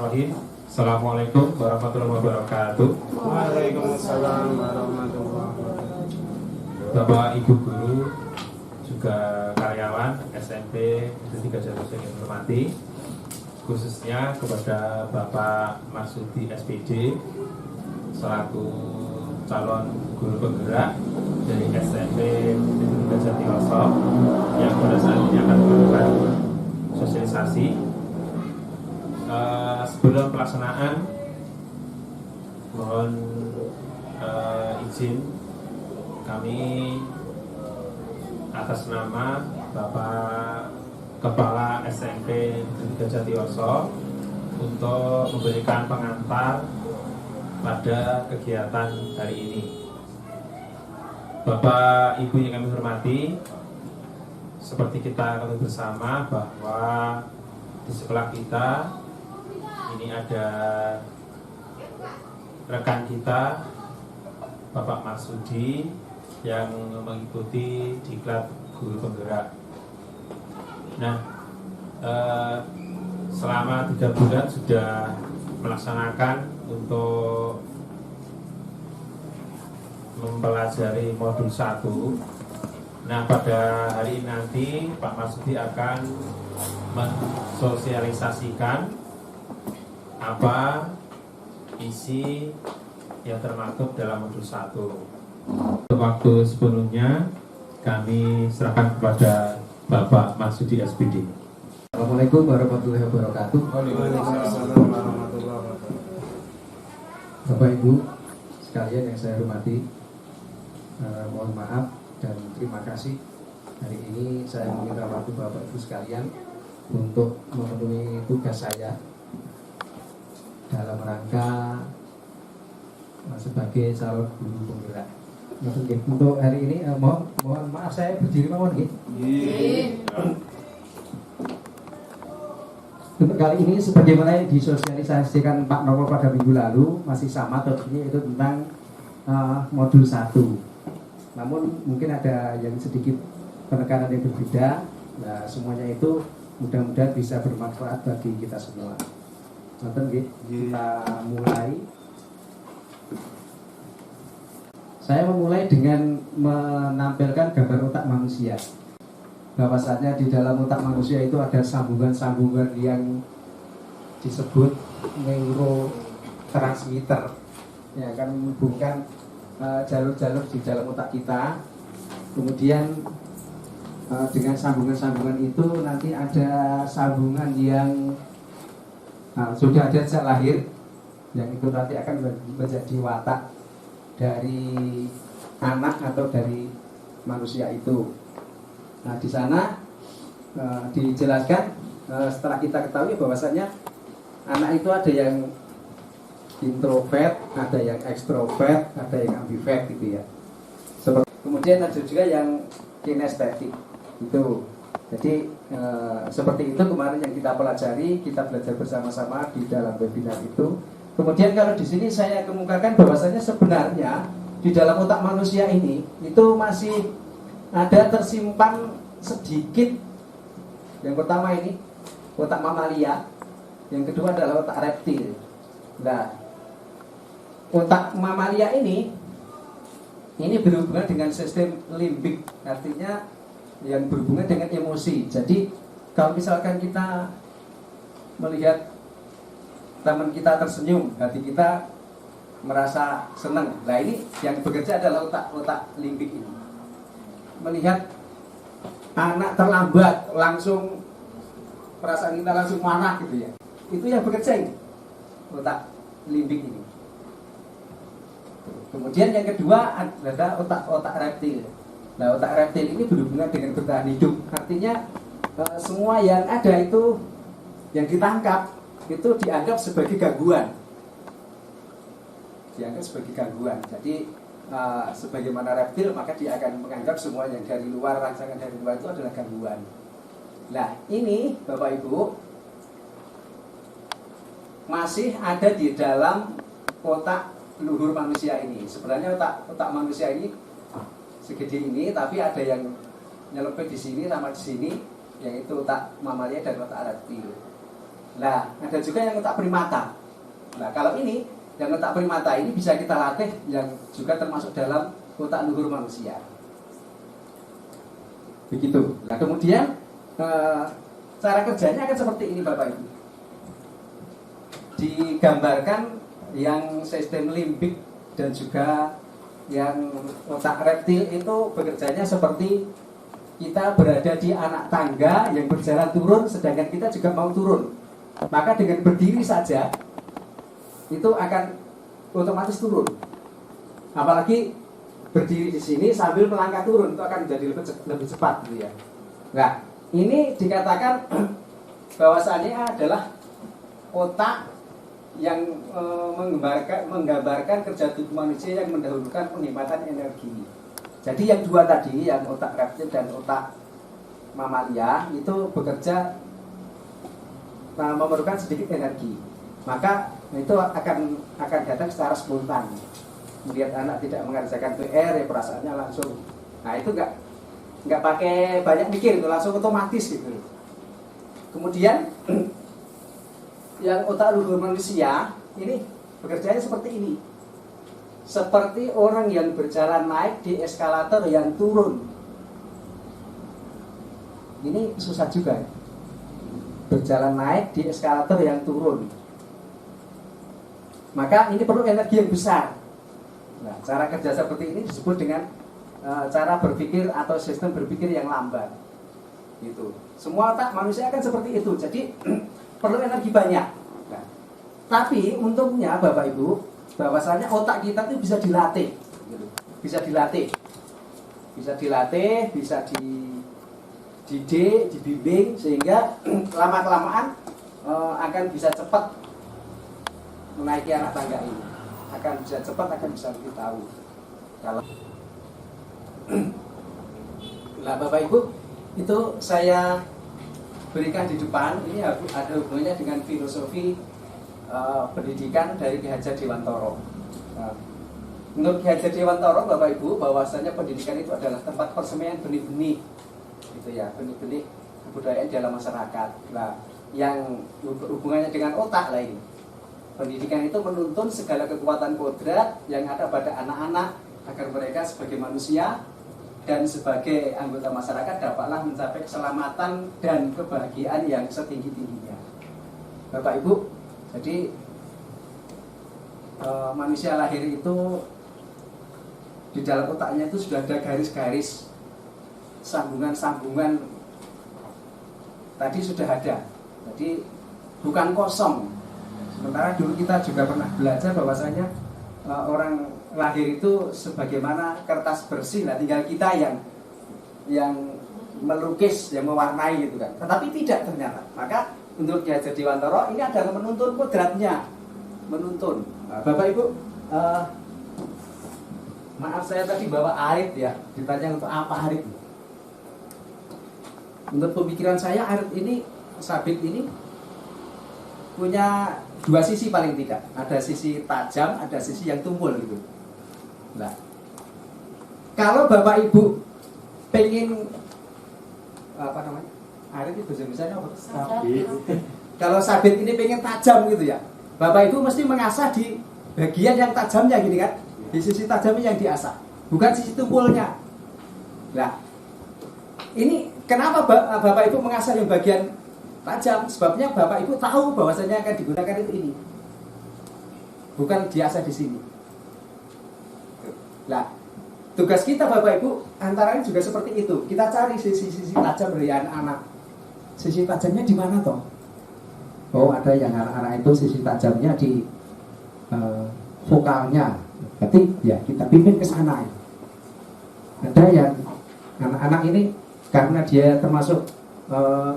Bismillahirrahmanirrahim. Assalamualaikum warahmatullahi wabarakatuh. Waalaikumsalam warahmatullahi wabarakatuh. Bapak Ibu guru, juga karyawan SMP Negeri Gajah Mada yang hormati, khususnya kepada Bapak Marsudi SPD selaku calon guru penggerak dari SMP Negeri Gajah Mada yang pada saat ini akan melakukan sosialisasi. Sebelum pelaksanaan, mohon izin kami atas nama Bapak Kepala SMP Negeri Gajah Mada untuk memberikan pengantar pada kegiatan hari ini. Bapak Ibu yang kami hormati, seperti kita ketahui bersama bahwa di sebelah kita ini ada rekan kita Bapak Marsudi yang mengikuti diklat guru penggerak. Nah, selama 3 bulan sudah melaksanakan untuk mempelajari modul 1. Nah, pada hari ini nanti Pak Marsudi akan mensosialisasikan apa isi yang termaktub dalam modul 1. Waktu sepenuhnya kami serahkan kepada Bapak Marsudi SPD. Assalamualaikum warahmatullahi wabarakatuh. Waalaikumsalam warahmatullahi wabarakatuh. Bapak Ibu sekalian yang saya hormati, mohon maaf dan terima kasih. Hari ini saya meminta waktu Bapak Ibu sekalian untuk memenuhi tugas saya dalam rangka sebagai calon guru penggerak. Untuk hari ini mohon maaf saya berdiri mohon nggih. Untuk kali ini sebagaimana disosialisasikan Pak Novel pada minggu lalu masih sama topiknya, itu tentang modul 1. Namun mungkin ada yang sedikit penekanan yang berbeda. Nah, semuanya itu mudah-mudahan bisa bermanfaat bagi kita semua. Nonton kita mulai. Saya memulai dengan menampilkan gambar otak manusia. Bahwasanya di dalam otak manusia itu ada sambungan-sambungan yang disebut neurotransmitter, yang akan menghubungkan jalur-jalur di dalam otak kita. Kemudian dengan sambungan-sambungan itu nanti ada sambungan yang sudah ada sejak lahir, yang itu nanti akan menjadi watak dari anak atau dari manusia itu. Nah, di sana dijelaskan setelah kita ketahui bahwasanya anak itu ada yang introvert, ada yang ekstrovert, ada yang ambivert gitu ya. Kemudian ada juga yang kinestetik itu. Jadi seperti itu kemarin yang kita pelajari, kita belajar bersama-sama di dalam webinar itu. Kemudian kalau di sini saya kemukakan bahwasanya sebenarnya di dalam otak manusia ini itu masih ada tersimpan sedikit. Yang pertama ini otak mamalia, yang kedua adalah otak reptil. Nah, otak mamalia ini berhubungan dengan sistem limbik, artinya yang berhubungan dengan emosi. Jadi kalau misalkan kita melihat teman kita tersenyum, hati kita merasa senang. Nah, ini yang bekerja adalah otak limbik ini. Melihat anak terlambat, langsung perasaan kita langsung marah gitu ya. Itu yang bekerja ini, otak limbik ini. Kemudian yang kedua adalah otak reptil. Nah, otak reptil ini berhubungan dengan bertahan hidup. Artinya semua yang ada itu yang ditangkap itu dianggap sebagai gangguan. Jadi sebagaimana reptil, maka dia akan menganggap semua yang dari luar, rangsangan dari luar itu adalah gangguan. Nah, ini Bapak Ibu masih ada di dalam otak luhur manusia ini. Sebenarnya otak manusia ini segede ini, tapi ada yang nyelempit di sini sama di sini, yaitu otak mamalia dan otak reptil. Nah, ada juga yang otak primata. Nah, kalau ini yang otak primata ini bisa kita latih, yang juga termasuk dalam otak luhur manusia. Begitu. Nah, kemudian cara kerjanya akan seperti ini Bapak Ibu. Digambarkan yang sistem limbik dan juga yang otak reptil itu bekerjanya seperti kita berada di anak tangga yang berjalan turun, sedangkan kita juga mau turun. Maka dengan berdiri saja itu akan otomatis turun. Apalagi berdiri di sini sambil melangkah turun, itu akan menjadi lebih cepat gitu ya. Nah, ini dikatakan bahwasannya adalah otak yang menggambarkan kerja tubuh manusia yang mendahulukan penghematan energi. Jadi yang dua tadi, yang otak reptil dan otak mamalia itu bekerja memerlukan sedikit energi. Maka itu akan datang secara spontan. Melihat anak tidak mengerjakan PR, ya perasaannya langsung. Nah itu nggak pakai banyak mikir, itu langsung otomatis gitu. Kemudian yang otak luhur manusia ini bekerjanya seperti ini, seperti orang yang berjalan naik di eskalator yang turun. Ini susah juga ya. Berjalan naik di eskalator yang turun, maka ini perlu energi yang besar. Nah, cara kerja seperti ini disebut dengan cara berpikir atau sistem berpikir yang lambat. Gitu. Semua otak manusia akan seperti itu. Jadi perlu energi banyak. Nah, tapi untungnya Bapak Ibu, bahwasanya otak kita itu bisa dilatih, gitu. Bisa dilatih, bisa dididik, dibimbing, sehingga lama kelamaan akan bisa cepat menaiki anak tangga ini. Akan bisa cepat, akan bisa lebih tahu. Kalau nah Bapak Ibu, itu saya berikan di depan, ini ada hubungannya dengan filosofi pendidikan dari Ki Hajar Dewantoro. Nah, menurut Ki Hajar Dewantoro Bapak Ibu, bahwasanya pendidikan itu adalah tempat persemaian benih-benih, gitu ya, benih-benih kebudayaan dalam masyarakat. Nah, yang hubungannya dengan otak lain. Pendidikan itu menuntun segala kekuatan kodrat yang ada pada anak-anak agar mereka sebagai manusia dan sebagai anggota masyarakat dapatlah mencapai keselamatan dan kebahagiaan yang setinggi-tingginya. Bapak Ibu, jadi manusia lahir itu di dalam otaknya itu sudah ada garis-garis, sambungan-sambungan tadi sudah ada. Jadi bukan kosong. Sementara dulu kita juga pernah belajar bahwasanya orang lahir itu sebagaimana kertas bersih, nah tinggal kita yang melukis, yang mewarnai gitu kan. Tetapi tidak ternyata. Maka menurut Ki Hajar Dewantoro ini adalah menuntun kodratnya, menuntun. Nah, Bapak Ibu, maaf saya tadi bawa arit ya, ditanya untuk apa arit. Menurut pemikiran saya arit ini, sabit ini punya dua sisi paling tidak. Ada sisi tajam, ada sisi yang tumpul gitu. Nah, kalau Bapak Ibu pengen apa namanya? Arit itu bahasa Indonesia apa? Sabit. Kalau sabit ini pengen tajam gitu ya, Bapak Ibu mesti mengasah di bagian yang tajamnya gini kan. Di sisi tajamnya yang diasah, bukan sisi tumpulnya. Nah, ini kenapa Bapak Ibu mengasah yang bagian tajam? Sebabnya Bapak Ibu tahu bahwasanya akan digunakan itu ini, bukan diasah di sini. Nah, tugas kita Bapak Ibu antara lain juga seperti itu. Kita cari sisi-sisi tajam dari anak-anak. Sisi tajamnya di mana toh? Oh, ada yang anak-anak itu sisi tajamnya di vokalnya. Berarti ya kita pimpin ke sana. Ada yang anak-anak ini karena dia termasuk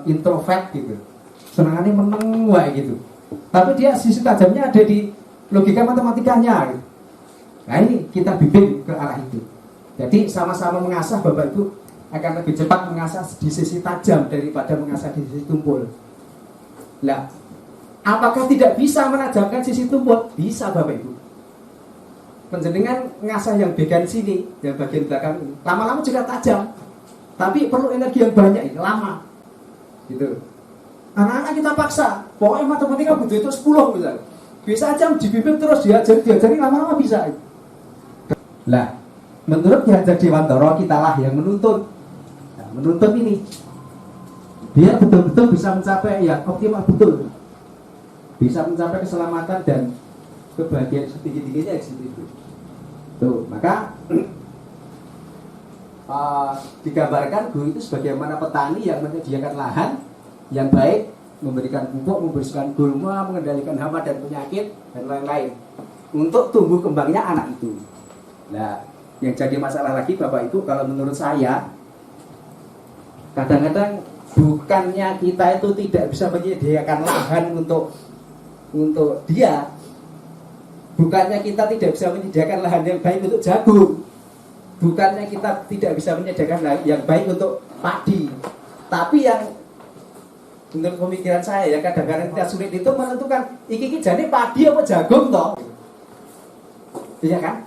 introvert gitu, senangannya meneng wae gitu. Tapi dia sisi tajamnya ada di logika matematikanya gitu. Nah ini kita bimbing ke arah itu. Jadi sama-sama mengasah Bapak Ibu akan lebih cepat mengasah di sisi tajam daripada mengasah di sisi tumpul. Nah, apakah tidak bisa menajamkan sisi tumpul? Bisa Bapak Ibu. Penjenengan ngasah yang bagian sini, yang bagian belakang ini, lama-lama juga tajam. Tapi perlu energi yang banyak ini, lama. Gitu. Anak-anak kita paksa, pokoknya matematika butuh itu 10 misalnya. Bisa aja dibimbing terus diajari lama-lama bisa. Lah, menurut Ki Hajar Dewantara kitalah yang menuntun. Nah, menuntun ini biar betul-betul bisa mencapai yang optimal betul. Bisa mencapai keselamatan dan kebahagiaan setinggi-tingginya di situ. Tuh, maka digambarkan guru itu sebagaimana petani yang menyediakan lahan yang baik, memberikan pupuk, membersihkan gulma, mengendalikan hama dan penyakit dan lain-lain untuk tumbuh kembangnya anak itu. Nah, yang jadi masalah lagi Bapak Ibu, kalau menurut saya kadang-kadang bukannya kita itu tidak bisa menyediakan lahan untuk dia, bukannya kita tidak bisa menyediakan lahan yang baik untuk jagung, bukannya kita tidak bisa menyediakan lahan yang baik untuk padi, tapi yang menurut pemikiran saya ya kadang-kadang kita sulit itu menentukan iki jane padi apa jagung toh, iya kan?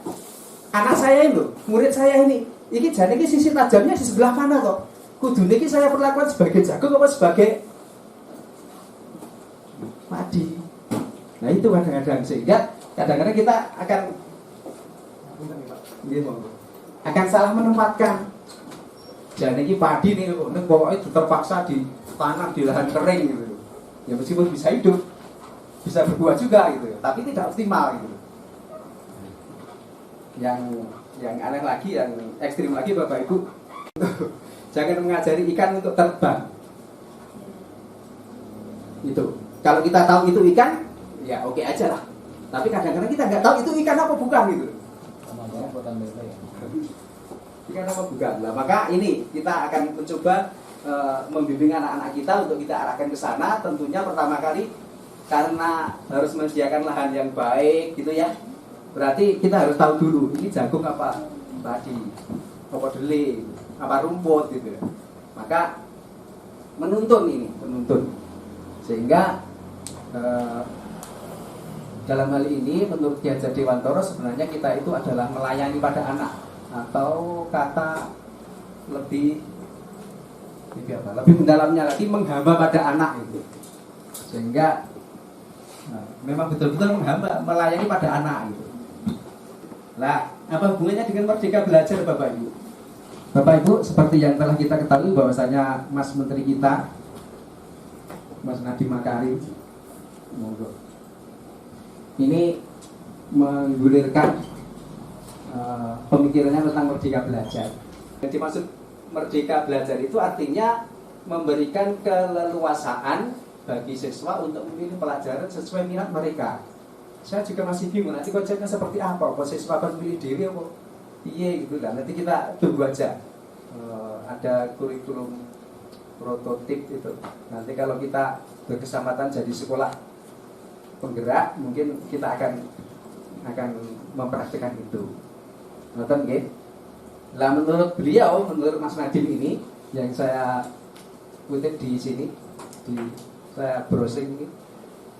Anak saya ini, murid saya ini, iki jane iki sisi tajamnya di sebelah mana toh? Kudu niki saya perlakukan sebagai jagung apa sebagai padi. Nah itu kadang-kadang sehingga kadang-kadang kita akan salah menempatkan. Jadi ini padi nih, pokoknya terpaksa ditanam di lahan kering gitu. Ya meskipun bisa hidup, bisa berbuah juga gitu, tapi tidak optimal gitu. Yang aneh lagi, yang ekstrim lagi Bapak Ibu, jangan mengajari ikan untuk terbang. Itu kalau kita tahu itu ikan, ya oke aja lah. Tapi kadang-kadang kita nggak tahu itu ikan apa bukan gitu. Ikan apa bukan. Nah, maka ini kita akan mencoba membimbing anak-anak kita untuk kita arahkan ke sana. Tentunya pertama kali karena harus menyediakan lahan yang baik gitu ya. Berarti kita harus tahu dulu ini jagung apa padi, apa dele, apa rumput gitu ya. Maka menuntun sehingga dalam hal ini menurut Ki Hajar Dewantara sebenarnya kita itu adalah melayani pada anak, atau kata lebih mendalamnya lagi menghamba pada anak itu, sehingga memang betul-betul menghamba, melayani pada anak itu. Lah, apa hubungannya dengan Merdeka Belajar Bapak Ibu? Bapak Ibu, seperti yang telah kita ketahui bahwasanya Mas Menteri kita, Mas Nadiem Makarim, ini menggulirkan pemikirannya tentang Merdeka Belajar. Yang dimaksud Merdeka Belajar itu artinya memberikan keleluasaan bagi siswa untuk memilih pelajaran sesuai minat mereka. Saya juga masih bingung nanti konsepnya seperti apa siswa akan memilih diri apa iya gitu kan. Nanti kita tunggu aja. Ada kurikulum prototip itu. Nanti kalau kita berkesempatan jadi sekolah penggerak, mungkin kita akan mempraktikkan itu. Nonton nggih? Lah menurut beliau, menurut Mas Nadiem ini yang saya kutip di sini, saya browsing ini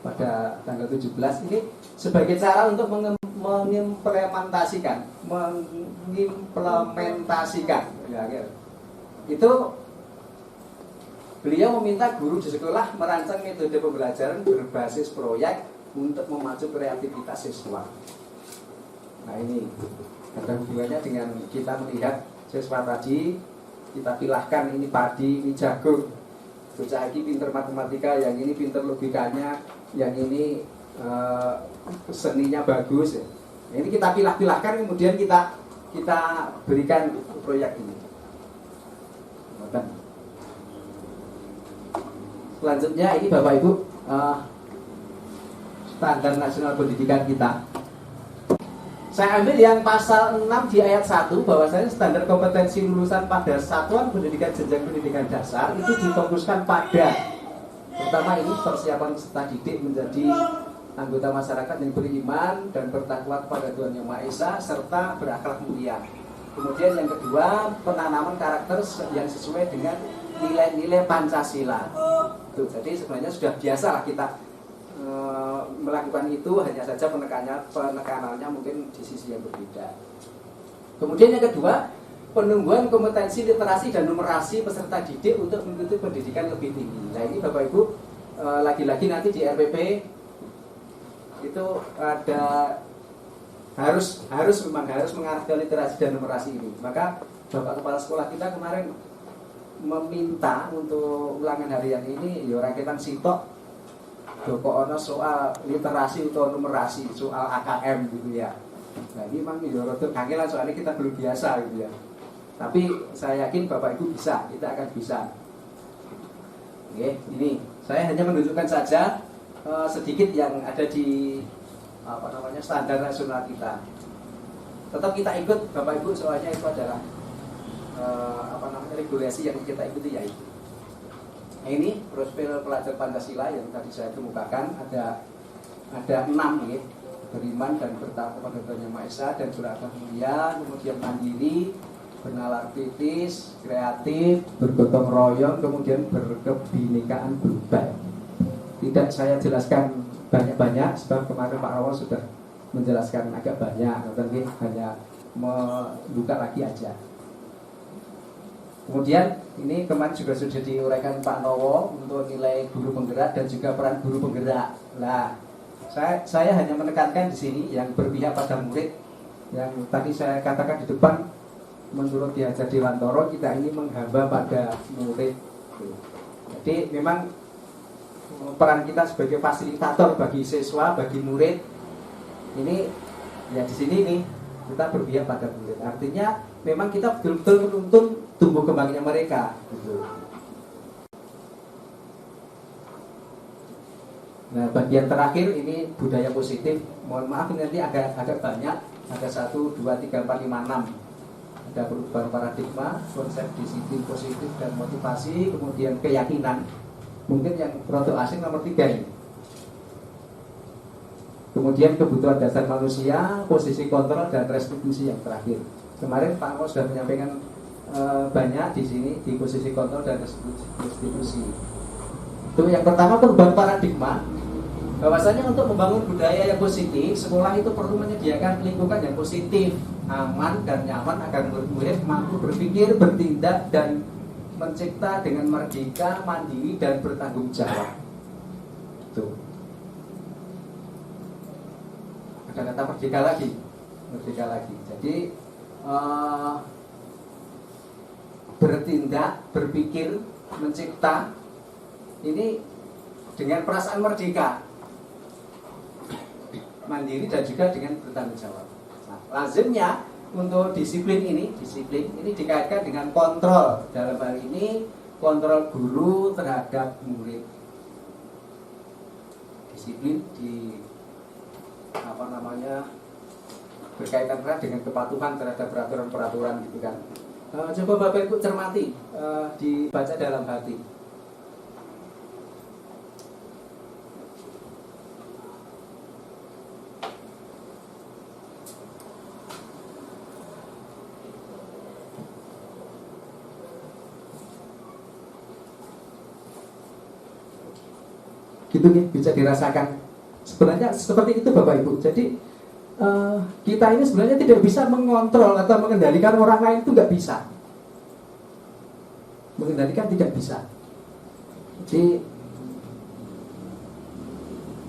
pada tanggal 17 ini sebagai cara untuk mengimplementasikan ya, itu beliau meminta guru di sekolah merancang metode pembelajaran berbasis proyek untuk memacu kreativitas siswa. Nah ini ada hubungannya dengan kita melihat siswa tadi, kita pilahkan ini padi, ini jagung. Bocah ini pinter matematika, yang ini pinter logikanya, yang ini seninya bagus. Nah, ini kita pilah-pilahkan, kemudian kita berikan proyek ini. Selanjutnya ini Bapak Ibu, standar nasional pendidikan kita. Saya ambil yang pasal 6 di ayat 1, bahwasanya standar kompetensi lulusan pada satuan pendidikan jenjang pendidikan dasar itu difokuskan pada pertama ini persiapan peserta didik menjadi anggota masyarakat yang beriman dan bertakwa kepada Tuhan Yang Maha Esa serta berakhlak mulia. Kemudian yang kedua, penanaman karakter yang sesuai dengan nilai-nilai Pancasila. Tuh, jadi sebenarnya sudah biasa lah kita melakukan itu, hanya saja penekanannya mungkin di sisi yang berbeda. Kemudian yang kedua, penumbuhan kompetensi literasi dan numerasi peserta didik untuk mengikuti pendidikan lebih tinggi. Nah ini Bapak Ibu, lagi-lagi nanti di RPP itu ada harus mengarah ke literasi dan numerasi ini. Maka Bapak Kepala Sekolah kita kemarin meminta untuk ulangan harian ini ya rakitan sitok Joko Ono soal literasi atau numerasi, soal AKM gitu ya. Nah ini memang ya rotok kangelan soalnya kita belum biasa gitu ya. Tapi saya yakin Bapak Ibu bisa, kita akan bisa. Oke, ini saya hanya menunjukkan saja sedikit yang ada di standar nasional kita. Tetap kita ikut Bapak Ibu, soalnya itu adalah regulasi yang kita ikuti yaitu. Nah, ini profil pelajar Pancasila yang tadi saya kemukakan ada 6 ya. Beriman dan bertakwa kepada Tuhan Yang Maha Esa dan beragama mulia, kemudian mandiri, bernalar kritis, kreatif, bergotong royong, kemudian berkebinekaan global. Tidak saya jelaskan banyak-banyak sebab kemarin Pak Rawo sudah menjelaskan agak banyak, mungkin hanya membuka lagi aja. Kemudian ini kemarin juga sudah diuraikan Pak Nowo untuk nilai guru penggerak dan juga peran guru penggerak. Nah, saya hanya menekankan di sini yang berpihak pada murid, yang tadi saya katakan di depan, menurut Ki Hajar Dewantoro kita ini menghamba pada murid. Jadi memang peran kita sebagai fasilitator bagi siswa, bagi murid ini ya di sini nih kita berpihak pada murid. Artinya memang kita betul-betul menuntun tumbuh kembangnya mereka. Gitu. Nah bagian terakhir ini budaya positif. Mohon maaf ini nanti agak banyak. Ada 1, 2, 3, 4, 5, 6. Ada perubahan paradigma, konsep disiplin positif dan motivasi, kemudian keyakinan. Mungkin yang produk asing nomor 3 ini. Kemudian kebutuhan dasar manusia, posisi kontrol dan restitusi yang terakhir. Kemarin Pak Mo sudah menyampaikan banyak di sini di posisi kontrol dan restitusi. Itu yang pertama perubahan paradigma. Bahwasanya untuk membangun budaya yang positif, sekolah itu perlu menyediakan lingkungan yang positif, aman dan nyaman agar murid mampu berpikir, bertindak dan mencipta dengan merdeka, mandiri dan bertanggung jawab. Tuh. Ada kata merdeka lagi. Jadi bertindak, berpikir, mencipta ini dengan perasaan merdeka, mandiri dan juga dengan bertanggung jawab. Nah, lazimnya untuk disiplin ini dikaitkan dengan kontrol. Dalam hal ini kontrol guru terhadap murid. Disiplin berkaitan erat dengan kepatuhan terhadap peraturan-peraturan gitu kan. Coba Bapak Ibu cermati, dibaca dalam hati. Gitu nih, bisa dirasakan. Sebenarnya seperti itu Bapak Ibu. Jadi kita ini sebenarnya tidak bisa mengontrol atau mengendalikan orang lain, itu nggak bisa. Mengendalikan tidak bisa. Jadi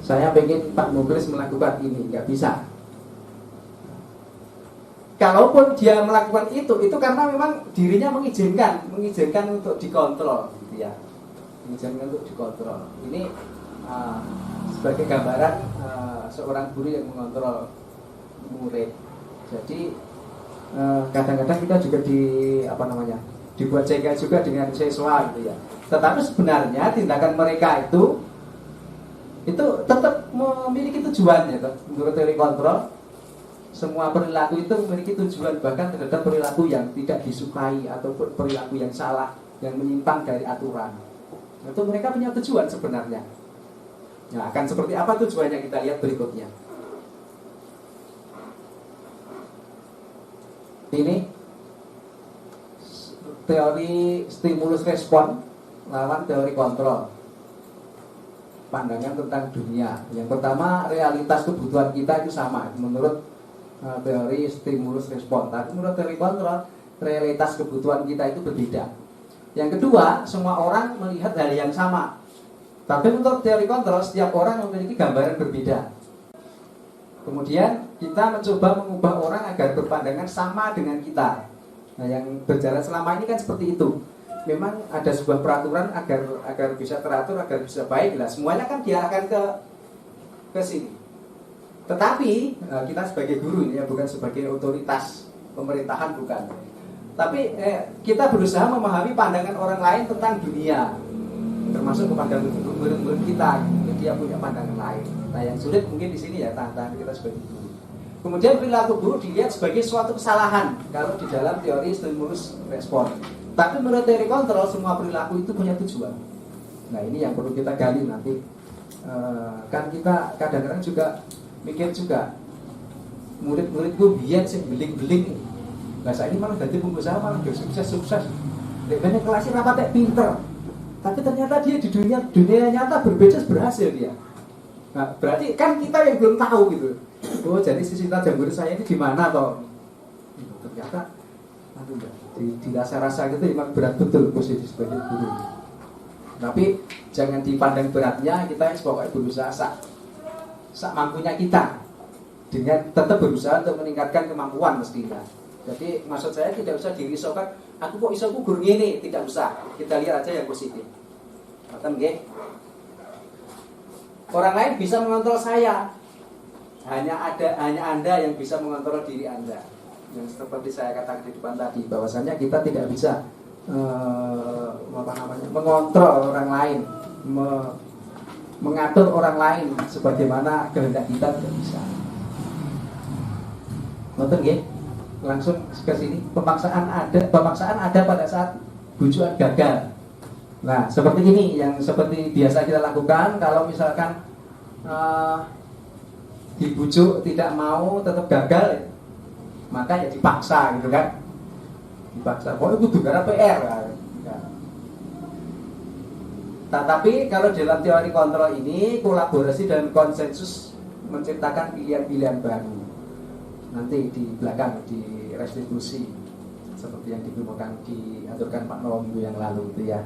saya pengen Pak Muklis melakukan ini, nggak bisa. Kalaupun dia melakukan itu karena memang dirinya mengizinkan untuk dikontrol, gitu ya. Mengizinkan untuk dikontrol. Ini sebagai gambaran seorang guru yang mengontrol murid. Jadi kadang-kadang kita juga dibuat cegah juga dengan siswa gitu ya. Tetapi sebenarnya tindakan mereka itu tetap memiliki tujuan ya, menurut teori kontrol. Semua perilaku itu memiliki tujuan, bahkan terhadap perilaku yang tidak disukai ataupun perilaku yang salah, yang menyimpang dari aturan. Itu mereka punya tujuan sebenarnya. Nah, akan seperti apa tujuannya kita lihat berikutnya. Ini teori stimulus respon lawan teori kontrol. Pandangan tentang dunia. Yang pertama, realitas kebutuhan kita itu sama menurut teori stimulus respon. Tapi menurut teori kontrol, realitas kebutuhan kita itu berbeda. Yang kedua, semua orang melihat hal yang sama. Tapi untuk teori kontrol, setiap orang memiliki gambaran berbeda. Kemudian kita mencoba mengubah orang agar berpandangan sama dengan kita. Nah, yang berjalan selama ini kan seperti itu. Memang ada sebuah peraturan agar bisa teratur, agar bisa baik. Lah, semuanya kan diarahkan ke sini. Tetapi kita sebagai guru ini ya, bukan sebagai otoritas pemerintahan, bukan. Tapi kita berusaha memahami pandangan orang lain tentang dunia, termasuk kepada murid-murid kita. Dia punya pandangan lain. Nah, yang sulit mungkin di sini ya tantangan kita sebagai guru. Kemudian perilaku guru dilihat sebagai suatu kesalahan kalau di dalam teori stimulus respon. Tapi menurut teori kontrol, semua perilaku itu punya tujuan. Nah, ini yang perlu kita gali nanti. Kan kita kadang-kadang juga mikir juga, murid-muridku biar sih beling-beling. Nah, saya ini malah jadi pengusaha, malah sukses. Dengan kelasnya rapatnya pinter. Tapi ternyata dia di dunia nyata berbisnis berhasil dia. Nah, berarti kan kita yang belum tahu gitu. Oh, jadi sisi tajam guru saya ini di mana toh? Ternyata di rasa-rasa gitu memang berat betul posisi sebagai guru. Tapi jangan dipandang beratnya, kita pokoknya berusaha sak mampunya kita, dengan tetap berusaha untuk meningkatkan kemampuan mestinya. Jadi maksud saya tidak usah dirisaukan, aku kok iso guru ini, tidak usah. Kita lihat aja yang positif. Nggih. Orang lain bisa mengontrol saya. Hanya Anda yang bisa mengontrol diri Anda. Yang seperti saya katakan di depan tadi, bahwasanya kita tidak bisa mengontrol orang lain, mengatur orang lain sebagaimana kehendak kita, tidak bisa. Nonton nggih? Langsung ke sini. Pemaksaan ada pada saat bujukan gagal. Nah, seperti ini yang seperti biasa kita lakukan. Kalau misalkan dibujuk tidak mau, tetap gagal, maka ya dipaksa gitu kan. Dipaksa. Oh, itu gara PR kan. Tetapi kalau dalam teori kontrol ini, kolaborasi dan konsensus menciptakan pilihan-pilihan baru. Nanti di belakang di restitusi seperti yang diaturkan Pak Nowo minggu yang lalu itu ya.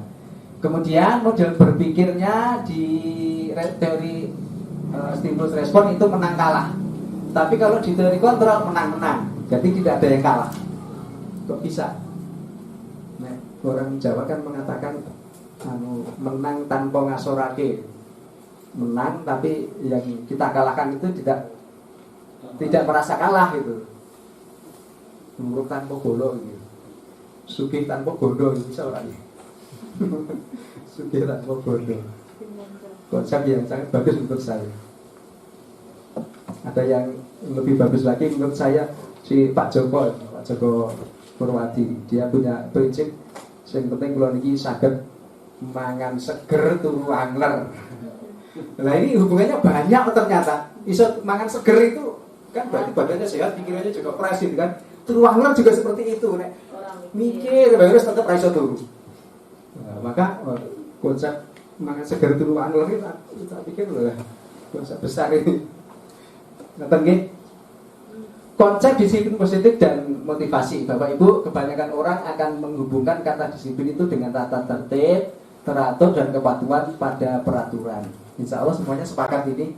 Kemudian model berpikirnya di teori stimulus respon itu menang kalah. Tapi kalau di teori kontrol menang-menang. Jadi tidak ada yang kalah. Kok bisa? Nah, orang Jawa kan mengatakan menang tanpa ngasorake. Menang tapi yang kita kalahkan itu tidak merasa kalah gitu. Muruk tanpa golo gitu. Sugih tanpa gondo bisa ora ya? Sugih tanpa gondo. Konsep yang sangat bagus menurut saya. Ada yang lebih bagus lagi menurut saya, si Pak Joko Purwadi. Dia punya prinsip yang penting kalau niki saged mangan seger turu angler. Nah, ini hubungannya banyak ternyata. Iso mangan seger itu kan berarti badannya sehat, pikirannya juga fresh gitu kan. Turu angler juga seperti itu, nek mikir harus tetap ra iso turu. Nah, maka konsep mangan seger turu angler ini tak pikir loh konsep besar ini. Ngerti nggih? Konsep disiplin positif dan motivasi. Bapak Ibu, kebanyakan orang akan menghubungkan kata disiplin itu dengan tata tertib, teratur dan kepatuhan pada peraturan. Insya Allah semuanya sepakat ini,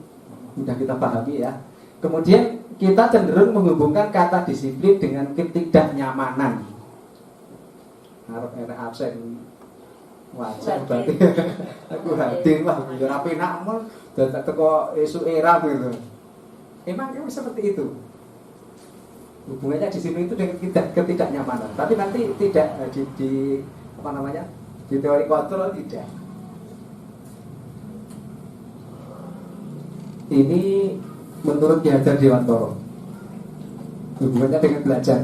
mudah kita pahami ya. Kemudian kita cenderung menghubungkan kata disiplin dengan ketidaknyamanan. Harap enak absen. Wajar berarti. Aku hadir lah, biar apa enak mon, dan tak teko esuk era gitu. Emang seperti itu. Hubungannya disiplin itu dengan ketidaknyamanan. Tapi nanti tidak di apa namanya? Di teori kontrol tidak. Ini menurut Ki Hajar Dewantoro. Hubungannya dengan belajar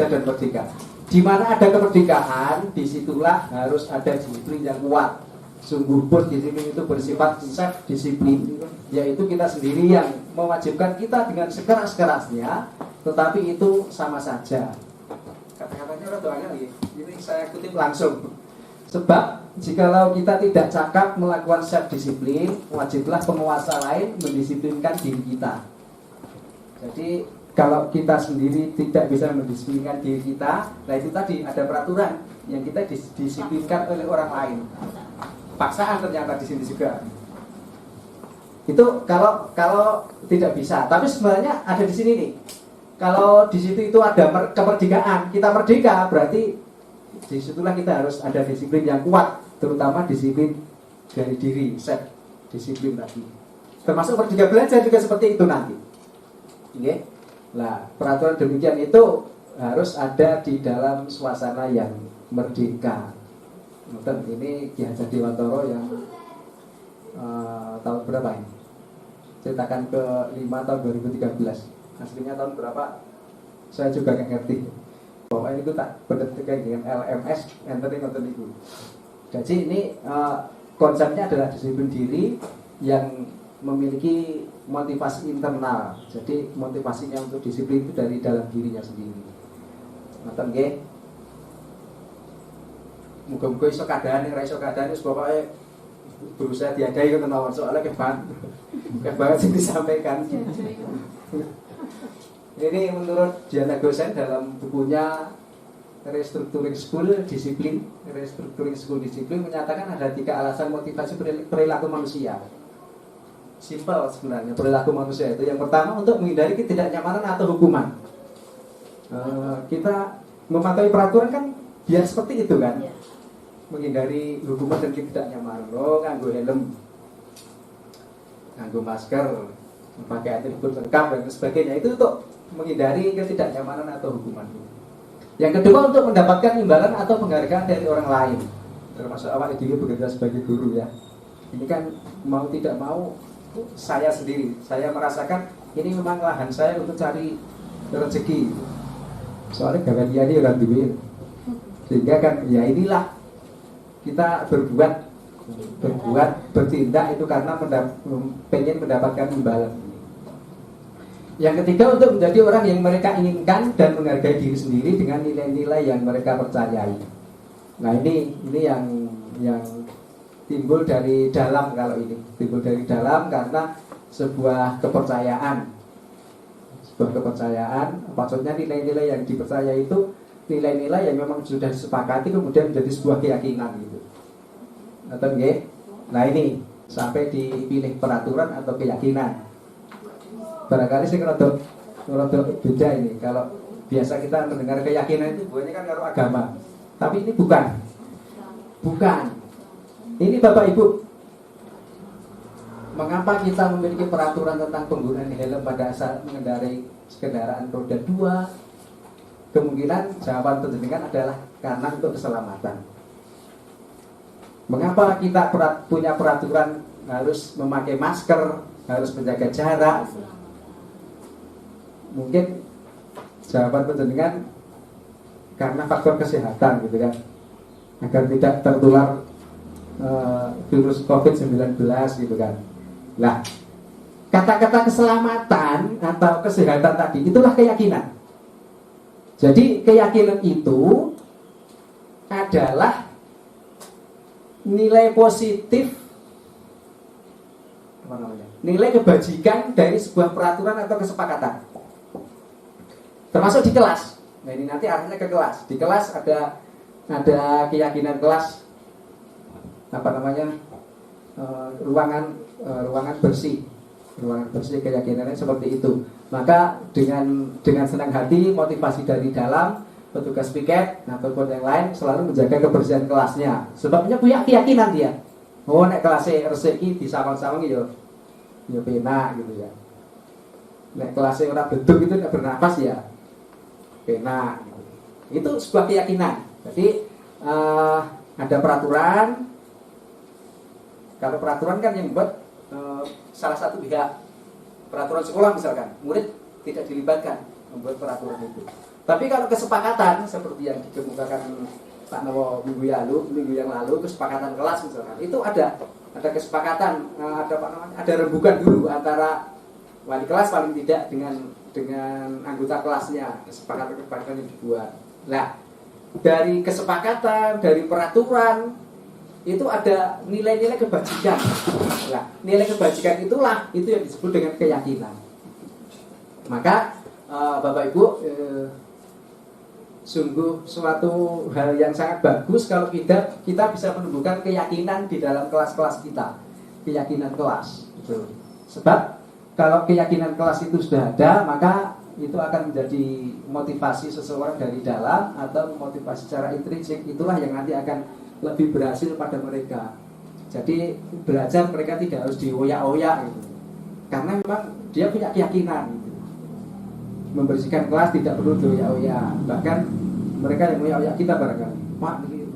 dan merdeka. Di mana ada kemerdekaan, disitulah harus ada disiplin yang kuat. Sungguh pun disiplin itu bersifat self disiplin, yaitu kita sendiri yang mewajibkan kita dengan sekeras-kerasnya, tetapi itu sama saja. Kata-katanya udah doanya lagi. Ini saya kutip langsung. Sebab jikalau kita tidak cakap melakukan self disiplin, wajiblah penguasa lain mendisiplinkan diri kita. Jadi kalau kita sendiri tidak bisa mendisiplinkan diri kita, nah itu tadi ada peraturan yang kita disiplinkan oleh orang lain. paksaan ternyata di sini juga. Itu kalau tidak bisa. Tapi sebenarnya ada di sini nih. Kalau di situ itu ada kemerdekaan, kita merdeka, berarti disitulah kita harus ada disiplin yang kuat, terutama disiplin dari diri, self disiplin tadi. Termasuk merdeka belajar juga seperti itu nanti. Oke. Nah, peraturan demikian itu harus ada di dalam suasana yang merdeka. Ini Ki Hajar Dewantara yang tahun berapa ini? Cetakan ke-5 tahun 2013. Aslinya tahun berapa? Saya juga nggak ngerti. Pokoknya itu tak berdetekan dengan LMS, entering atau itu. Jadi ini konsepnya adalah disiplin diri yang memiliki motivasi internal. Jadi motivasinya untuk disiplin itu dari dalam dirinya sendiri. Nonton nggih? Muga-muga iso kadane, ra iso kadane pokoknya berusaha diadai ngoten mawon soalnya kebanget sing disampaikan. Ini menurut Diana Gosen dalam bukunya Restructuring School Disiplin menyatakan ada 3 alasan motivasi perilaku manusia. Simpel sebenarnya perilaku manusia itu. Yang pertama untuk menghindari ketidaknyamanan atau hukuman. Kita mematuhi peraturan kan biar seperti itu kan. Menghindari hukuman dan ketidaknyamanan. Nganggo helm, nganggo masker, memakai atribut lengkap dan sebagainya, itu untuk menghindari ketidaknyamanan atau hukuman. Yang kedua untuk mendapatkan imbalan atau penghargaan dari orang lain, termasuk awak dhewe bekerja sebagai guru ya. Ini kan mau tidak mau saya sendiri, saya merasakan ini memang lahan saya untuk cari rezeki. Soalnya gawe liyane ora duwe. Sehingga kan ya inilah kita bertindak itu karena pengen mendapatkan imbalan. Yang ketiga untuk menjadi orang yang mereka inginkan dan menghargai diri sendiri dengan nilai-nilai yang mereka percayai. Nah ini yang timbul dari dalam. Kalau ini timbul dari dalam karena sebuah kepercayaan. Maksudnya nilai-nilai yang dipercaya itu nilai-nilai yang memang sudah disepakati kemudian menjadi sebuah keyakinan gitu. Nah ini sampai dipilih peraturan atau keyakinan. Barangkali sih kalau beda ini. Kalau biasa kita mendengar keyakinan itu bukannya kan karo agama. Tapi ini bukan. Ini Bapak Ibu, mengapa kita memiliki peraturan tentang penggunaan helm pada saat mengendarai kendaraan roda 2? Kemungkinan jawaban penjenengan adalah karena untuk keselamatan. Mengapa kita punya peraturan harus memakai masker, harus menjaga jarak? Mungkin jawaban penjenengan karena faktor kesehatan gitu kan, agar tidak tertular virus COVID-19 gitu kan. Nah, kata-kata keselamatan atau kesehatan tadi itulah keyakinan. Jadi keyakinan itu adalah nilai positif, nilai kebajikan dari sebuah peraturan atau kesepakatan. Termasuk di kelas. Nah ini nanti arahnya ke kelas. Di kelas ada keyakinan kelas, ruangan bersih, keyakinannya seperti itu. Maka dengan senang hati, motivasi dari dalam, petugas piket ataupun yang lain selalu menjaga kebersihan kelasnya. Sebabnya punya keyakinan dia. Oh nek kelasnya resiki disawang-sawang ya penak gitu ya. Nek kelasnya orang bentuk itu nek bernapas ya penak gitu. Itu sebuah keyakinan. Jadi ada peraturan. Kalau peraturan kan yang membuat salah satu pihak, peraturan sekolah misalkan, murid tidak dilibatkan membuat peraturan itu. Tapi kalau kesepakatan seperti yang dikemukakan Pak Nowo minggu yang lalu, kesepakatan kelas misalkan, itu ada kesepakatan, ada rembukan dulu antara wali kelas paling tidak dengan anggota kelasnya, kesepakatan yang dibuat. Nah, dari kesepakatan, dari peraturan itu ada nilai-nilai kebajikan. Nah, nilai kebajikan itulah itu yang disebut dengan keyakinan. Maka Bapak Ibu, sungguh suatu hal yang sangat bagus kalau kita bisa menumbuhkan keyakinan di dalam kelas-kelas kita, keyakinan kelas. Gitu. Sebab kalau keyakinan kelas itu sudah ada, maka itu akan menjadi motivasi seseorang dari dalam atau motivasi secara intrinsik. Itulah yang nanti akan lebih berhasil pada mereka. Jadi belajar mereka tidak harus dioyak-oyak gitu. Karena memang dia punya keyakinan gitu. Membersihkan kelas tidak perlu dioyak-oyak. Bahkan mereka yang mengoyak kita barangkali, Pak, ini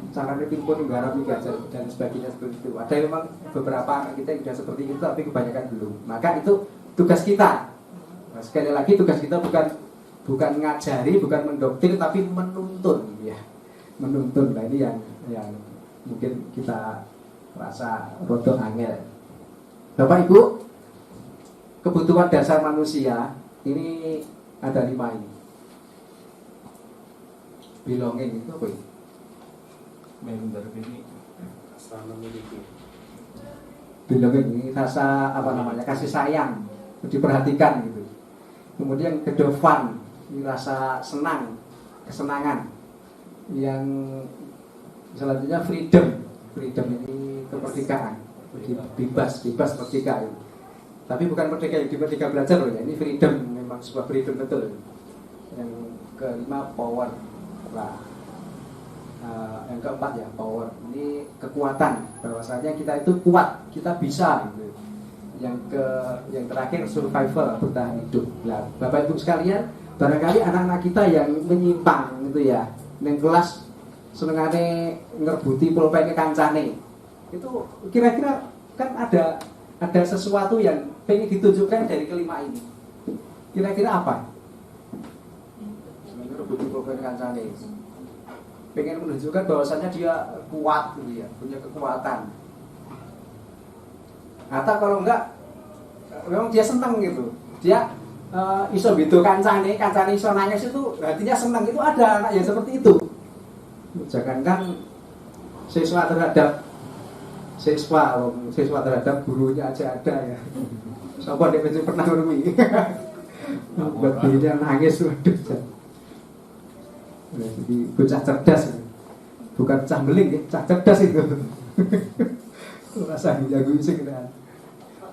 caranya pun garap ini belajar dan sebagainya seperti itu. Ada memang beberapa anak kita yang sudah seperti itu, tapi kebanyakan belum. Maka itu tugas kita. Nah, sekali lagi tugas kita bukan ngajari, bukan mendoktrin, tapi menuntun, ya, menuntun. Nah ini yang mungkin kita rasa rodok angel. Bapak Ibu, kebutuhan dasar manusia ini ada 5 ini. Belonging itu apa ini? Member ini rasa memiliki. Belonging ini rasa apa namanya? Kasih sayang, diperhatikan gitu. Kemudian kedofan, ini rasa senang, kesenangan. Yang selanjutnya freedom. Freedom ini kemerdekaan, bebas merdeka itu. Tapi bukan merdeka yang di merdeka belajar loh ya. Ini freedom, memang sebuah freedom betul. Yang kelima power. Nah, yang keempat ya power. Ini kekuatan. Bahwasanya kita itu kuat, kita bisa gitu. Yang terakhir survival, bertahan hidup. Nah, Bapak Ibu sekalian, barangkali anak-anak kita yang menyimpang gitu ya, yang kelas senengane ngerbuti pulpen kancane. Itu kira-kira kan ada sesuatu yang pengen ditunjukkan dari kelima ini. Kira-kira apa? Ngerbuti pulpen kancane. Pengen menunjukkan bahwasanya dia kuat gitu ya, punya kekuatan. Atau kalau enggak, memang dia senang gitu. Dia iso bido kancane iso nangis itu hatinya senang. Itu ada anak yang seperti itu. Jangankan siswa terhadap gurunya aja ada ya. Sopo nek mesti pernah ngerti. Buat dia nangis waduh. Jadi bocah cerdas, bukan cah beling ya, cah cerdas itu. Rasa jago sih kita.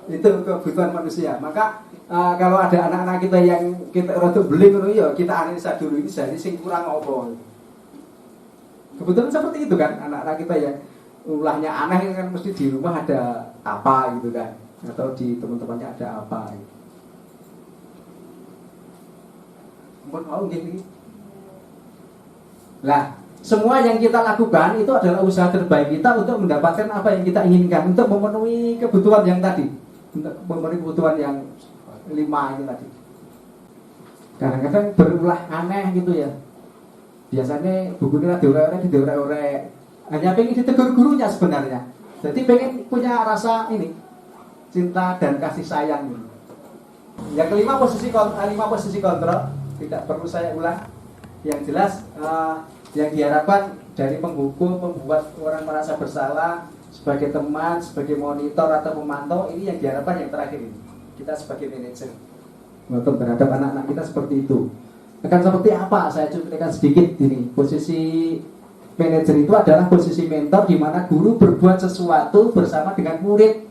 Itu kebutuhan manusia. Maka kalau ada anak-anak kita yang kita rada beling ngono ya, kita analisa dulu ini jadi sing kurang apa. Kebetulan seperti itu kan, anak-anak kita yang ulahnya aneh kan mesti di rumah ada apa gitu kan, atau di teman-temannya ada apa gitu. Ampun mau gini. Lah, semua yang kita lakukan itu adalah usaha terbaik kita untuk mendapatkan apa yang kita inginkan, untuk memenuhi kebutuhan yang tadi, untuk memenuhi kebutuhan yang 5 ini tadi. Kadang-kadang berulah aneh gitu ya. Biasanya bukunya diorek-orek, hanya pengen ditegur gurunya sebenarnya. Jadi pengen punya rasa ini, cinta dan kasih sayang ini. Yang kelima posisi kontrol, tidak perlu saya ulang. Yang jelas yang diharapkan dari penghukum, membuat orang merasa bersalah, sebagai teman, sebagai monitor atau pemantau, ini yang diharapkan yang terakhir ini. Kita sebagai manajer untuk terhadap anak-anak kita seperti itu. Akan seperti apa? Saya ceritakan sedikit ini. Posisi manajer itu adalah posisi mentor di mana guru berbuat sesuatu bersama dengan murid,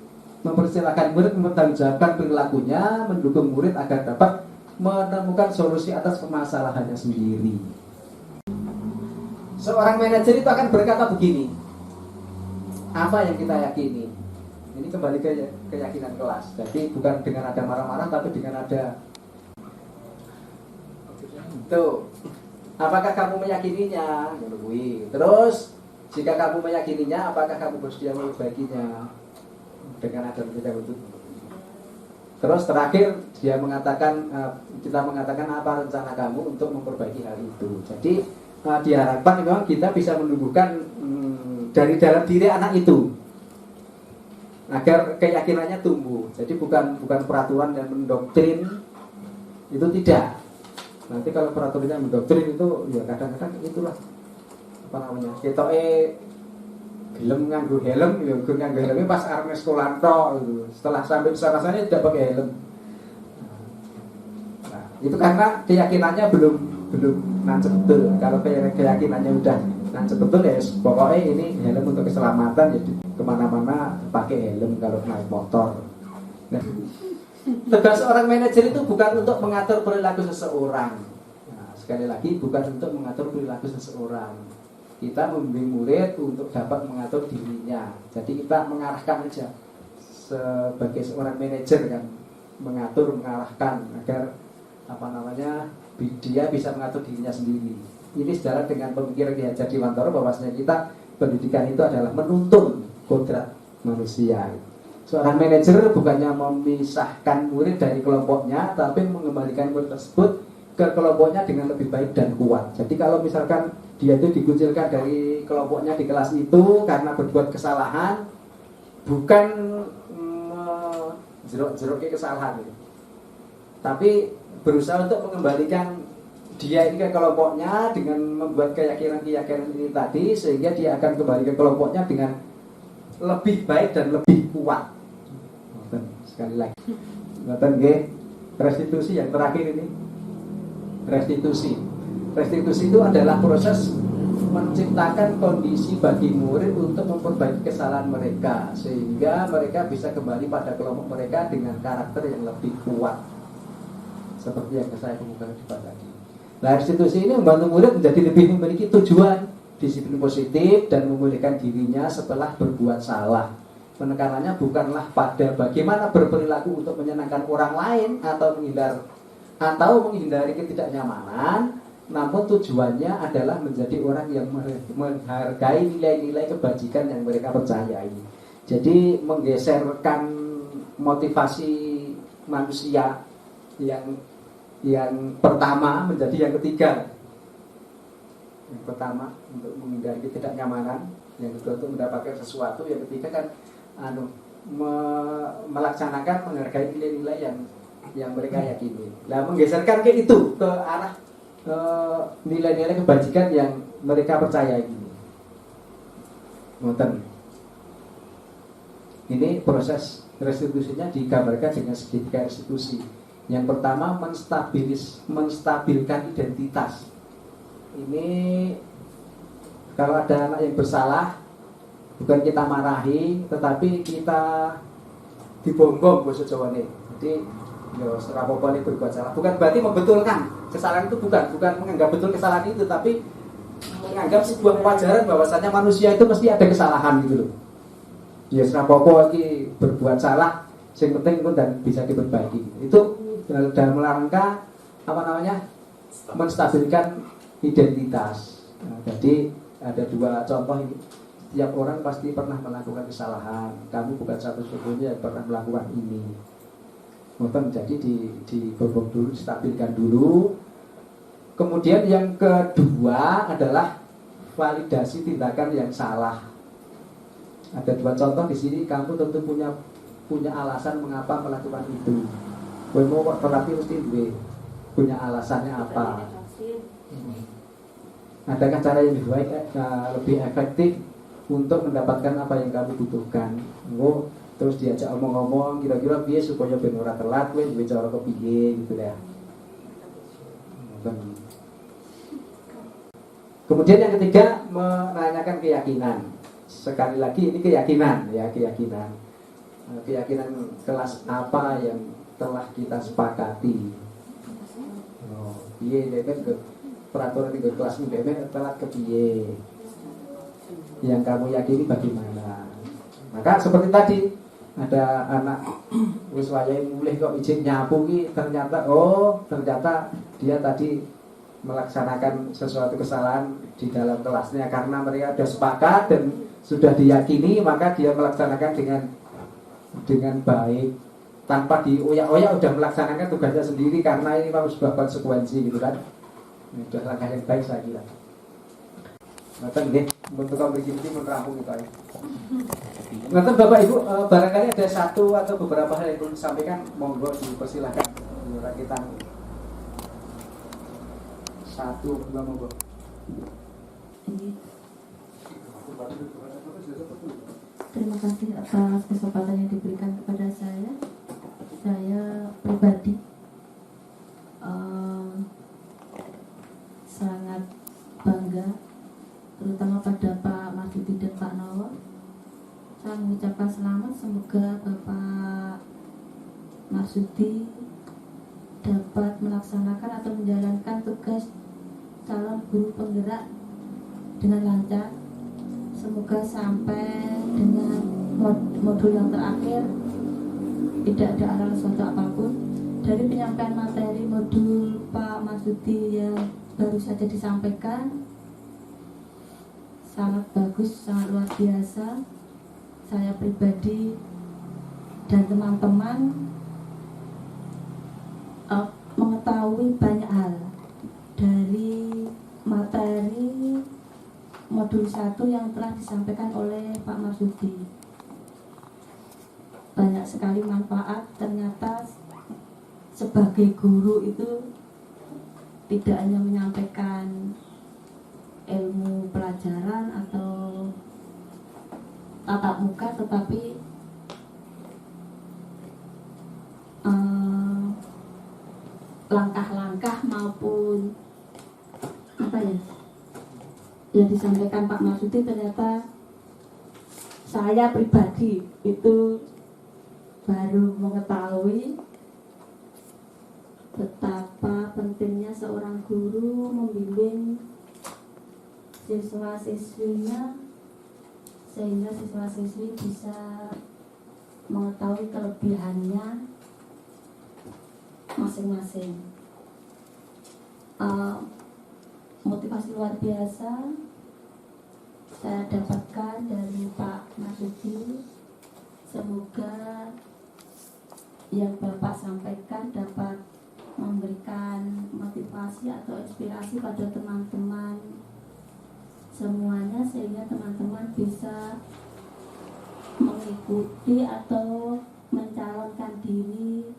mempersilahkan murid mempertanggungjawabkan perilakunya, mendukung murid agar dapat menemukan solusi atas permasalahannya sendiri. Seorang manajer itu akan berkata begini, apa yang kita yakini? Ini kembali ke keyakinan kelas. Jadi bukan dengan ada marah-marah, tapi dengan ada tuh, apakah kamu meyakininya? Terus, jika kamu meyakininya, apakah kamu bersedia memperbaginya? Dengan ada untuk. Terus terakhir dia mengatakan, kita mengatakan apa rencana kamu untuk memperbaiki hal itu. Jadi diharapkan memang kita bisa menumbuhkan dari dalam diri anak itu agar keyakinannya tumbuh. Jadi bukan peraturan dan mendoktrin, itu tidak. Nanti kalau peraturannya mendoktrin itu ya kadang-kadang itulah apa namanya, kita gelem nganggo helm, ya nganggo helmnya pas arep sekolah tok gitu. Setelah sampai di sana tidak pakai helm. Nah, itu karena keyakinannya belum belum nancep betul. Kalau keyakinannya udah nancep betul ya pokoknya ini helm untuk keselamatan, ya kemana-mana pakai helm kalau naik motor. Nah, tugas seorang manajer itu bukan untuk mengatur perilaku seseorang. Nah, sekali lagi bukan untuk mengatur perilaku seseorang. Kita membimbing murid untuk dapat mengatur dirinya. Jadi kita mengarahkan aja sebagai seorang manajer kan, mengarahkan agar dia bisa mengatur dirinya sendiri. Ini sejalan dengan pemikiran Ki Hajar Dewantara bahwasanya kita pendidikan itu adalah menuntun kodrat manusia. Seorang manajer bukannya memisahkan murid dari kelompoknya, tapi mengembalikan murid tersebut ke kelompoknya dengan lebih baik dan kuat. Jadi kalau misalkan dia itu dikucilkan dari kelompoknya di kelas itu karena berbuat kesalahan, bukan jerok-jeroknya kesalahan, tapi berusaha untuk mengembalikan dia ini ke kelompoknya dengan membuat keyakinan-keyakinan ini tadi, sehingga dia akan kembali ke kelompoknya dengan lebih baik dan lebih kuat. Sekali lagi, restitusi yang terakhir ini. Restitusi itu adalah proses menciptakan kondisi bagi murid untuk memperbaiki kesalahan mereka, sehingga mereka bisa kembali pada kelompok mereka dengan karakter yang lebih kuat, seperti yang saya kemukakan di tadi. Nah, restitusi ini membantu murid menjadi lebih memiliki tujuan, disiplin positif, dan memulihkan dirinya setelah berbuat salah. Penekanannya bukanlah pada bagaimana berperilaku untuk menyenangkan orang lain atau menghindari ketidaknyamanan, namun tujuannya adalah menjadi orang yang menghargai nilai-nilai kebajikan yang mereka percayai. Jadi menggeserkan motivasi manusia yang pertama menjadi yang ketiga. Yang pertama untuk menghindari ketidaknyamanan, yang kedua untuk mendapatkan sesuatu, yang ketiga kan melaksanakan menghargai nilai-nilai yang mereka yakini. Nah, menggeserkan ke itu, ke arah nilai-nilai kebajikan yang mereka percayai. Ini proses restitusinya digambarkan dengan segitiga restitusi. Yang pertama menstabilkan identitas. Ini kalau ada anak yang bersalah, bukan kita marahi, tetapi kita dibonggong bahasa Jawa nih. Jadi rapopo ini berbuat salah. Bukan berarti membetulkan kesalahan itu, bukan menganggap betul kesalahan itu, tapi menganggap sebuah kewajaran bahwasanya manusia itu mesti ada kesalahan gitu loh. Ya rapopo ini berbuat salah, yang penting itu dan bisa diperbaiki. Itu dalam rangka menstabilkan identitas. Nah, jadi ada dua contoh ini. Setiap orang pasti pernah melakukan kesalahan. Kamu bukan satu-satunya yang pernah melakukan ini. Jadi dibobok dulu, distabilkan dulu. Kemudian yang kedua adalah validasi tindakan yang salah. Ada dua contoh di sini. Kamu tentu punya alasan mengapa melakukan itu. Kamu kok terapi mesti punya alasannya apa? Adakah cara yang lebih efektif untuk mendapatkan apa yang kamu butuhkan? Terus diajak omong-omong, kira-kira biar supaya ben ora telat, kowe duwe cara kepiye gitu ya. Kemudian yang ketiga, menanyakan keyakinan. Sekali lagi ini keyakinan ya, keyakinan kelas apa yang telah kita sepakati. Piye ke peraturan di kelasmu dhewe telat kepiye? Yang kamu yakini bagaimana? Maka seperti tadi, ada anak wis wayahe mulih kok izin nyapu ki, ternyata dia tadi melaksanakan sesuatu kesalahan di dalam kelasnya karena mereka sudah sepakat dan sudah diyakini, maka dia melaksanakan dengan baik tanpa dioyak-oyak, udah melaksanakan tugasnya sendiri karena ini memang sebuah konsekuensi gitu kan. Ini sudah langkah yang baik saya kira. Nanti nggih, untuk begini menerapung itu aja. Nanti Bapak Ibu, barangkali ada satu atau beberapa hal yang perlu disampaikan, monggo dipersilahkan. Kita satu, dua, monggo. Terima kasih atas kesempatan yang diberikan kepada saya. Saya pribadi mengucapkan selamat. Semoga Bapak Marsudi dapat melaksanakan atau menjalankan tugas calon guru penggerak dengan lancar. Semoga sampai dengan modul yang terakhir tidak ada hal sesuatu apapun. Dari penyampaian materi modul Pak Marsudi yang baru saja disampaikan, sangat bagus, sangat luar biasa. Saya pribadi dan teman-teman mengetahui banyak hal dari materi modul 1 yang telah disampaikan oleh Pak Marsudi. Banyak sekali manfaat. Ternyata sebagai guru itu tidak hanya menyampaikan ilmu pelajaran atau tatap muka, tetapi langkah-langkah maupun apa ya yang disampaikan Pak Marsudi, ternyata saya pribadi itu baru mengetahui betapa pentingnya seorang guru membimbing siswa-siswinya sehingga siswa-siswi bisa mengetahui kelebihannya masing-masing. Motivasi luar biasa saya dapatkan dari Pak Marsudi. Semoga yang Bapak sampaikan dapat memberikan motivasi atau inspirasi pada teman-teman semuanya, sehingga teman-teman bisa mengikuti atau mencalonkan diri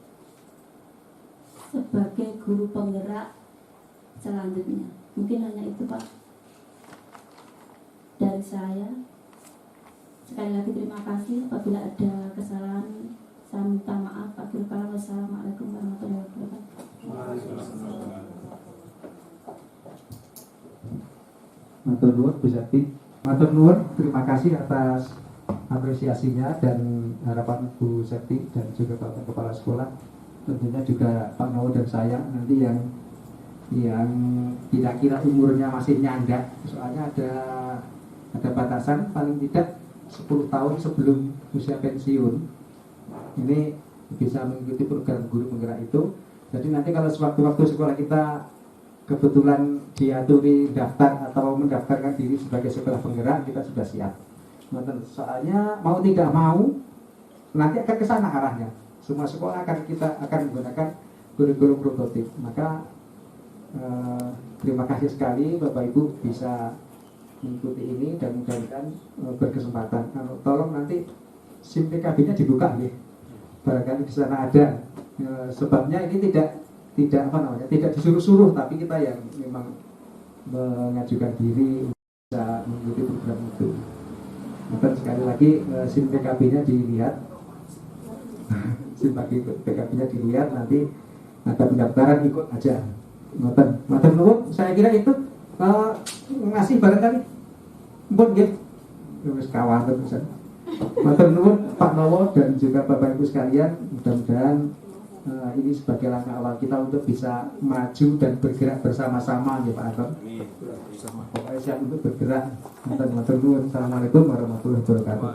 sebagai guru penggerak selanjutnya. Mungkin hanya itu Pak dari saya. Sekali lagi terima kasih. Apabila ada kesalahan saya minta maaf. Wassalamualaikum warahmatullahi wabarakatuh. Matur nuwun Bu Septi. Matur nuwun, terima kasih atas apresiasinya dan harapan Bu Septi dan juga Bapak Kepala Sekolah. Tentunya juga Pak Nowo dan saya nanti yang kira-kira umurnya masih nyanda, soalnya ada batasan paling tidak 10 tahun sebelum usia pensiun ini bisa mengikuti program guru penggerak itu. Jadi nanti kalau sewaktu-waktu sekolah kita kebetulan diaturi daftar atau mendaftarkan diri sebagai sekolah penggerak, kita sudah siap. Soalnya mau tidak mau nanti akan ke sana arahnya. Semua sekolah akan menggunakan guru-guru prototip. Maka terima kasih sekali Bapak Ibu bisa mengikuti ini dan mudah-mudahan berkesempatan. Tolong nanti SIM PKB-nya dibuka nih. Barangkali di sana ada. Sebabnya ini tidak disuruh-suruh, tapi kita yang memang mengajukan diri bisa mengikuti program itu. Maka sekali lagi SIM PKB-nya dilihat. SIM PKB-nya dilihat, nanti ada pendaftaran ikut aja. Matur nuwun, saya kira itu ngasih barangkali mpun nggih wis kawan terusan. Matur nuwun Pak Nowo dan juga Bapak Ibu sekalian, mudah-mudahan ini sebagai langkah awal kita untuk bisa maju dan bergerak bersama-sama ya Pak Anton. Pokoknya siap untuk bergerak. Matur nuwun. Assalamualaikum warahmatullahi wabarakatuh.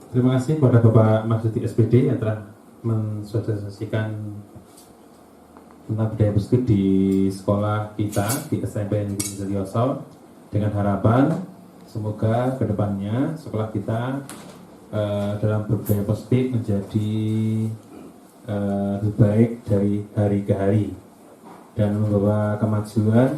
Terima kasih kepada Bapak Marsudi SPD yang telah mensosialisasikan tentang budaya positif di sekolah kita di SMP Negeri Setiyoso, dengan harapan semoga kedepannya sekolah kita dalam berbudaya positif menjadi lebih baik dari hari ke hari dan membawa kemajuan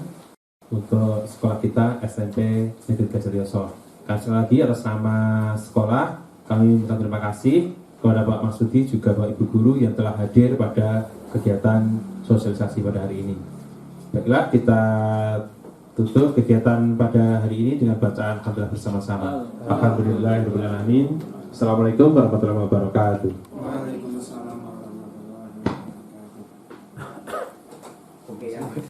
untuk sekolah kita SMP Negeri Setiyoso. Sekali lagi atas nama sekolah kami minta terima kasih kepada Pak Marsudi juga Pak Ibu Guru yang telah hadir pada kegiatan sosialisasi pada hari ini. Baiklah, kita tutup kegiatan pada hari ini dengan bacaan hamdalah bersama-sama. Alhamdulillahirabbil alamin. Assalamualaikum warahmatullahi wabarakatuh.